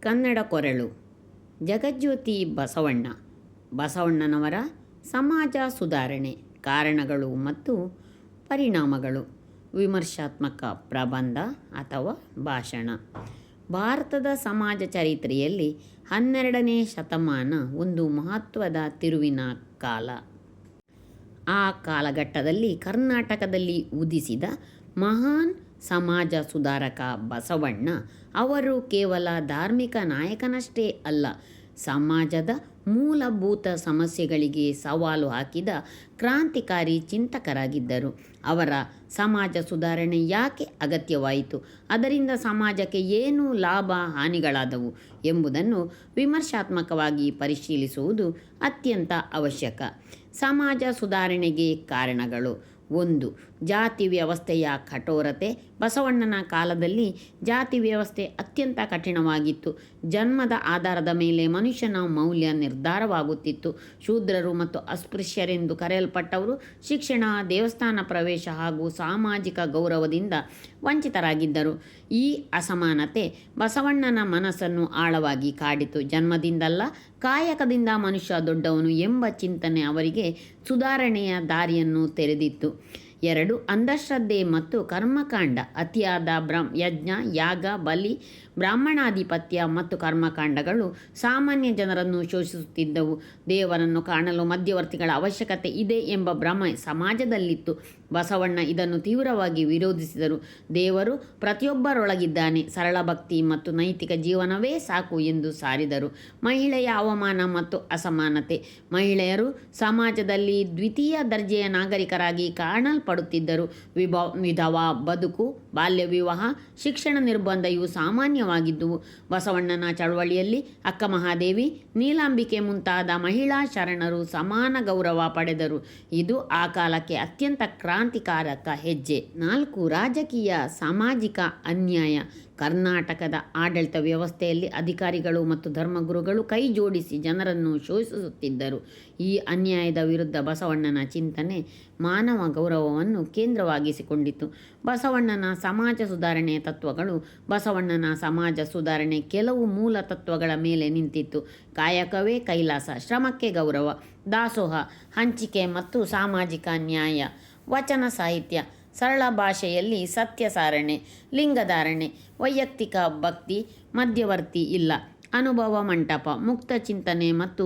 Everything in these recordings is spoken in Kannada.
ಕನ್ನಡ ಕೊರಳು. ಜಗಜ್ಯೋತಿ ಬಸವಣ್ಣ. ಬಸವಣ್ಣನವರ ಸಮಾಜ ಸುಧಾರಣೆ ಕಾರಣಗಳು ಮತ್ತು ಪರಿಣಾಮಗಳು. ವಿಮರ್ಶಾತ್ಮಕ ಪ್ರಬಂಧ ಅಥವಾ ಭಾಷಣ. ಭಾರತದ ಸಮಾಜ ಚರಿತ್ರೆಯಲ್ಲಿ 12ನೇ ಶತಮಾನ ಒಂದು ಮಹತ್ವದ ತಿರುವಿನ ಕಾಲ. ಆ ಕಾಲಘಟ್ಟದಲ್ಲಿ ಕರ್ನಾಟಕದಲ್ಲಿ ಉದಿಸಿದ ಮಹಾನ್ ಸಮಾಜ ಸುಧಾರಕ ಬಸವಣ್ಣ ಅವರು ಕೇವಲ ಧಾರ್ಮಿಕ ನಾಯಕನಷ್ಟೇ ಅಲ್ಲ, ಸಮಾಜದ ಮೂಲಭೂತ ಸಮಸ್ಯೆಗಳಿಗೆ ಸವಾಲು ಹಾಕಿದ ಕ್ರಾಂತಿಕಾರಿ ಚಿಂತಕರಾಗಿದ್ದರು. ಅವರ ಸಮಾಜ ಸುಧಾರಣೆ ಯಾಕೆ ಅಗತ್ಯವಾಯಿತು, ಅದರಿಂದ ಸಮಾಜಕ್ಕೆ ಏನು ಲಾಭ ಹಾನಿಗಳಾದವು ಎಂಬುದನ್ನು ವಿಮರ್ಶಾತ್ಮಕವಾಗಿ ಪರಿಶೀಲಿಸುವುದು ಅತ್ಯಂತ ಅವಶ್ಯಕ. ಸಮಾಜ ಸುಧಾರಣೆಗೆ ಕಾರಣಗಳು. 1. ಜಾತಿ ವ್ಯವಸ್ಥೆಯ ಕಠೋರತೆ. ಬಸವಣ್ಣನ ಕಾಲದಲ್ಲಿ ಜಾತಿ ವ್ಯವಸ್ಥೆ ಅತ್ಯಂತ ಕಠಿಣವಾಗಿತ್ತು. ಜನ್ಮದ ಆಧಾರದ ಮೇಲೆ ಮನುಷ್ಯನ ಮೌಲ್ಯ ನಿರ್ಧಾರವಾಗುತ್ತಿತ್ತು. ಶೂದ್ರರು ಮತ್ತು ಅಸ್ಪೃಶ್ಯರೆಂದು ಕರೆಯಲ್ಪಟ್ಟವರು ಶಿಕ್ಷಣ, ದೇವಸ್ಥಾನ ಪ್ರವೇಶ ಹಾಗೂ ಸಾಮಾಜಿಕ ಗೌರವದಿಂದ ವಂಚಿತರಾಗಿದ್ದರು. ಈ ಅಸಮಾನತೆ ಬಸವಣ್ಣನ ಮನಸ್ಸನ್ನು ಆಳವಾಗಿ ಕಾಡಿತು. ಜನ್ಮದಿಂದಲ್ಲ, ಕಾಯಕದಿಂದ ಮನುಷ್ಯ ದೊಡ್ಡವನು ಎಂಬ ಚಿಂತನೆ ಅವರಿಗೆ ಸುಧಾರಣೆಯ ದಾರಿಯನ್ನು ತೆರೆದಿತ್ತು. 2. ಅಂಧಶ್ರದ್ಧೆ ಮತ್ತು ಕರ್ಮಕಾಂಡ. ಅತಿಯಾದ ಯಜ್ಞ, ಯಾಗ, ಬಲಿ, ಬ್ರಾಹ್ಮಣಾಧಿಪತ್ಯ ಮತ್ತು ಕರ್ಮಕಾಂಡಗಳು ಸಾಮಾನ್ಯ ಜನರನ್ನು ಶೋಷಿಸುತ್ತಿದ್ದವು. ದೇವರನ್ನು ಕಾಣಲು ಮಧ್ಯವರ್ತಿಗಳ ಅವಶ್ಯಕತೆ ಇದೆ ಎಂಬ ಭ್ರಮೆ ಸಮಾಜದಲ್ಲಿತ್ತು. ಬಸವಣ್ಣ ಇದನ್ನು ತೀವ್ರವಾಗಿ ವಿರೋಧಿಸಿದರು. ದೇವರು ಪ್ರತಿಯೊಬ್ಬರೊಳಗಿದ್ದಾನೆ, ಸರಳ ಭಕ್ತಿ ಮತ್ತು ನೈತಿಕ ಜೀವನವೇ ಸಾಕು ಎಂದು ಸಾರಿದರು. ಮಹಿಳೆಯ ಅವಮಾನ ಮತ್ತು ಅಸಮಾನತೆ. ಮಹಿಳೆಯರು ಸಮಾಜದಲ್ಲಿ ದ್ವಿತೀಯ ದರ್ಜೆಯ ನಾಗರಿಕರಾಗಿ ಕಾಣಲ್ಪಡುತ್ತಿದ್ದರು. ವಿಧವಾ ಬದುಕು, ಬಾಲ್ಯ ವಿವಾಹ, ಶಿಕ್ಷಣ ನಿರ್ಬಂಧ ಇವು ಸಾಮಾನ್ಯವಾಗಿದ್ದುವು. ಬಸವಣ್ಣನ ಚಳವಳಿಯಲ್ಲಿ ಅಕ್ಕಮಹಾದೇವಿ, ನೀಲಾಂಬಿಕೆ ಮುಂತಾದ ಮಹಿಳಾ ಶರಣರು ಸಮಾನ ಗೌರವ ಪಡೆದರು. ಇದು ಆ ಕಾಲಕ್ಕೆ ಅತ್ಯಂತ ಕ್ರಾಂತಿಕಾರಕ ಹೆಜ್ಜೆ. 4. ರಾಜಕೀಯ ಸಾಮಾಜಿಕ ಅನ್ಯಾಯ. ಕರ್ನಾಟಕದ ಆಡಳಿತ ವ್ಯವಸ್ಥೆಯಲ್ಲಿ ಅಧಿಕಾರಿಗಳು ಮತ್ತು ಧರ್ಮಗುರುಗಳು ಕೈ ಜೋಡಿಸಿ ಜನರನ್ನು ಶೋಷಿಸುತ್ತಿದ್ದರು. ಈ ಅನ್ಯಾಯದ ವಿರುದ್ಧ ಬಸವಣ್ಣನ ಚಿಂತನೆ ಮಾನವ ಗೌರವವನ್ನು ಕೇಂದ್ರವಾಗಿಸಿಕೊಂಡಿತು. ಬಸವಣ್ಣನ ಸಮಾಜ ಸುಧಾರಣೆಯ ತತ್ವಗಳು. ಬಸವಣ್ಣನ ಸಮಾಜ ಸುಧಾರಣೆ ಕೆಲವು ಮೂಲ ತತ್ವಗಳ ಮೇಲೆ ನಿಂತಿತ್ತು. ಕಾಯಕವೇ ಕೈಲಾಸ, ಶ್ರಮಕ್ಕೆ ಗೌರವ, ದಾಸೋಹ, ಹಂಚಿಕೆ ಮತ್ತು ಸಾಮಾಜಿಕ ನ್ಯಾಯ. ವಚನ ಸಾಹಿತ್ಯ. ಸರಳ ಭಾಷೆಯಲ್ಲಿ ಸತ್ಯ ಸಾರಣೆ, ಲಿಂಗಧಾರಣೆ, ವೈಯಕ್ತಿಕ ಭಕ್ತಿ, ಮಧ್ಯವರ್ತಿ ಇಲ್ಲ, ಅನುಭವ ಮಂಟಪ, ಮುಕ್ತ ಚಿಂತನೆ ಮತ್ತು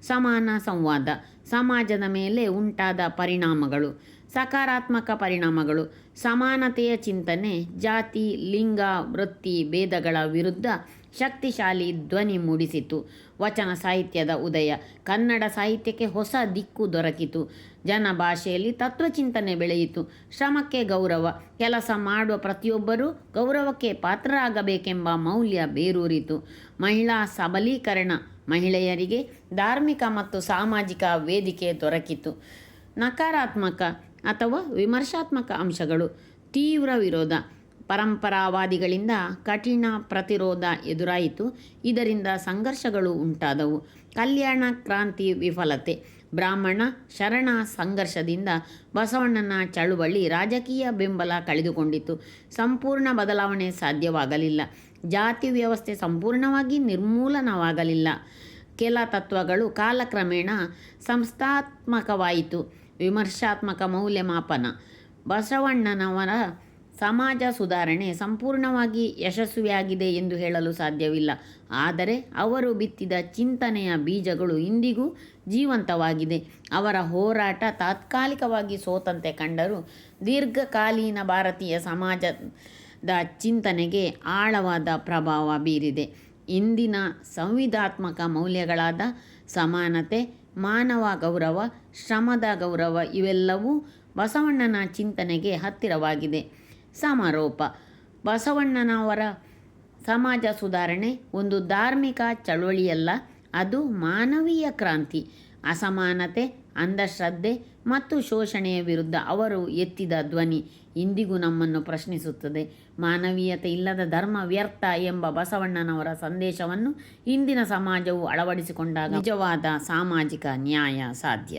ಸಮಾನ ಸಂವಾದ. ಸಮಾಜದ ಮೇಲೆ ಉಂಟಾದ ಪರಿಣಾಮಗಳು. ಸಕಾರಾತ್ಮಕ ಪರಿಣಾಮಗಳು. ಸಮಾನತೆಯ ಚಿಂತನೆ ಜಾತಿ, ಲಿಂಗ, ವೃತ್ತಿ ಭೇದಗಳ ವಿರುದ್ಧ ಶಕ್ತಿಶಾಲಿ ಧ್ವನಿ ಮೂಡಿಸಿತು. ವಚನ ಸಾಹಿತ್ಯದ ಉದಯ. ಕನ್ನಡ ಸಾಹಿತ್ಯಕ್ಕೆ ಹೊಸ ದಿಕ್ಕು ದೊರಕಿತು. ಜನ ಭಾಷೆಯಲ್ಲಿ ತತ್ವಚಿಂತನೆ ಬೆಳೆಯಿತು. ಶ್ರಮಕ್ಕೆ ಗೌರವ. ಕೆಲಸ ಮಾಡುವ ಪ್ರತಿಯೊಬ್ಬರೂ ಗೌರವಕ್ಕೆ ಪಾತ್ರರಾಗಬೇಕೆಂಬ ಮೌಲ್ಯ ಬೇರೂರಿತು. ಮಹಿಳಾ ಸಬಲೀಕರಣ. ಮಹಿಳೆಯರಿಗೆ ಧಾರ್ಮಿಕ ಮತ್ತು ಸಾಮಾಜಿಕ ವೇದಿಕೆ ದೊರಕಿತು. ನಕಾರಾತ್ಮಕ ಅಥವಾ ವಿಮರ್ಶಾತ್ಮಕ ಅಂಶಗಳು. ತೀವ್ರ ವಿರೋಧ. ಪರಂಪರಾವಾದಿಗಳಿಂದ ಕಠಿಣ ಪ್ರತಿರೋಧ ಎದುರಾಯಿತು. ಇದರಿಂದ ಸಂಘರ್ಷಗಳು ಉಂಟಾದವು. ಕಲ್ಯಾಣ ಕ್ರಾಂತಿ ವಿಫಲತೆ. ಬ್ರಾಹ್ಮಣ ಶರಣ ಸಂಘರ್ಷದಿಂದ ಬಸವಣ್ಣನ ಚಳುವಳಿ ರಾಜಕೀಯ ಬೆಂಬಲ ಕಳೆದುಕೊಂಡಿತು. ಸಂಪೂರ್ಣ ಬದಲಾವಣೆ ಸಾಧ್ಯವಾಗಲಿಲ್ಲ. ಜಾತಿ ವ್ಯವಸ್ಥೆ ಸಂಪೂರ್ಣವಾಗಿ ನಿರ್ಮೂಲನವಾಗಲಿಲ್ಲ. ಕೆಲ ತತ್ವಗಳು ಕಾಲಕ್ರಮೇಣ ಸಂಸ್ಥಾತ್ಮಕವಾಯಿತು. ವಿಮರ್ಶಾತ್ಮಕ ಮೌಲ್ಯಮಾಪನ. ಬಸವಣ್ಣನವರ ಸಮಾಜ ಸುಧಾರಣೆ ಸಂಪೂರ್ಣವಾಗಿ ಯಶಸ್ವಿಯಾಗಿದೆ ಎಂದು ಹೇಳಲು ಸಾಧ್ಯವಿಲ್ಲ. ಆದರೆ ಅವರು ಬಿತ್ತಿದ ಚಿಂತನೆಯ ಬೀಜಗಳು ಇಂದಿಗೂ ಜೀವಂತವಾಗಿದೆ. ಅವರ ಹೋರಾಟ ತಾತ್ಕಾಲಿಕವಾಗಿ ಸೋತಂತೆ ಕಂಡರೂ ದೀರ್ಘಕಾಲೀನ ಭಾರತೀಯ ಸಮಾಜದ ಚಿಂತನೆಗೆ ಆಳವಾದ ಪ್ರಭಾವ ಬೀರಿದೆ. ಇಂದಿನ ಸಂವಿಧಾತ್ಮಕ ಮೌಲ್ಯಗಳಾದ ಸಮಾನತೆ, ಮಾನವ ಗೌರವ, ಶ್ರಮದ ಗೌರವ ಇವೆಲ್ಲವೂ ಬಸವಣ್ಣನ ಚಿಂತನೆಗೆ ಹತ್ತಿರವಾಗಿದೆ. ಸಮಾರೋಪ. ಬಸವಣ್ಣನವರ ಸಮಾಜ ಸುಧಾರಣೆ ಒಂದು ಧಾರ್ಮಿಕ ಚಳವಳಿಯಲ್ಲ, ಅದು ಮಾನವೀಯ ಕ್ರಾಂತಿ. ಅಸಮಾನತೆ, ಅಂಧಶ್ರದ್ಧೆ ಮತ್ತು ಶೋಷಣೆಯ ವಿರುದ್ಧ ಅವರು ಎತ್ತಿದ ಧ್ವನಿ ಇಂದಿಗೂ ನಮ್ಮನ್ನು ಪ್ರಶ್ನಿಸುತ್ತದೆ. ಮಾನವೀಯತೆ ಇಲ್ಲದ ಧರ್ಮ ವ್ಯರ್ಥ ಎಂಬ ಬಸವಣ್ಣನವರ ಸಂದೇಶವನ್ನು ಇಂದಿನ ಸಮಾಜವು ಅಳವಡಿಸಿಕೊಂಡಾಗ ನಿಜವಾದ ಸಾಮಾಜಿಕ ನ್ಯಾಯ ಸಾಧ್ಯ.